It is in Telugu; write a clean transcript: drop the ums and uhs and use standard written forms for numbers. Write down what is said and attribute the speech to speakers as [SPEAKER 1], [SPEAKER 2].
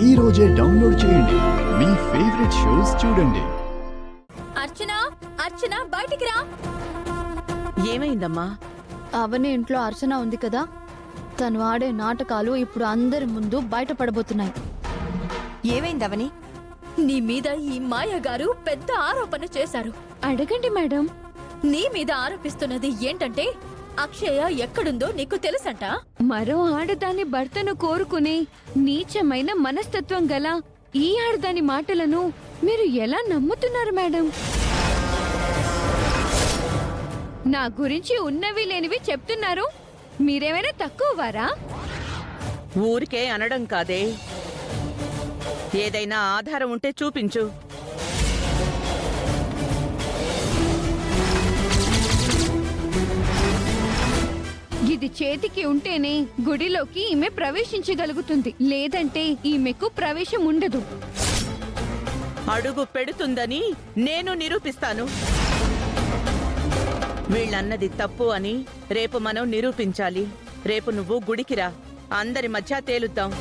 [SPEAKER 1] ఈ రోజే డౌన్లోడ్ చేయండి. మీ ఫేవరెట్ షోస్ చూడండి.
[SPEAKER 2] అర్చన, అర్చన బయటికి రా.
[SPEAKER 3] ఏమైందమ్మా?
[SPEAKER 4] అవని ఇంట్లో అర్చన ఉంది కదా, తను ఆడే నాటకాలు ఇప్పుడు అందరి ముందు బయటపడబోతున్నాయి.
[SPEAKER 5] ఏమైందవని?
[SPEAKER 2] నీ మీద ఈ మాయ గారు పెద్ద ఆరోపణ చేశారు.
[SPEAKER 4] అడగండి మేడం.
[SPEAKER 2] నీ మీద ఆరోపిస్తున్నది ఏంటంటే అక్షయ ఎక్కడుందో నీకు తెలుసంట.
[SPEAKER 6] మరో ఆడదాని భర్తను కోరుకునే నీచమైన మనస్తత్వం గల ఈ ఆడదాని మాటలను మీరు ఎలా నమ్ముతున్నారు మేడం? నా గురించి ఉన్నవి లేనివి చెప్తున్నారు. మీరేమైనా తక్కువ వారా?
[SPEAKER 3] ఊరికే అనడం కాదే, ఏదైనా ఆధారం ఉంటే చూపించు.
[SPEAKER 6] ఇది చేతికి ఉంటేనే గుడిలోకి ఈమె ప్రవేశించగలుగుతుంది, లేదంటే ఈమెకు ప్రవేశం ఉండదు.
[SPEAKER 3] అడుగు పెడుతుందని నేను నిరూపిస్తాను. వీళ్ళన్నది తప్పు అని రేపు మనం నిరూపించాలి. రేపు నువ్వు గుడికిరా, అందరి మధ్య తేలుద్దాం.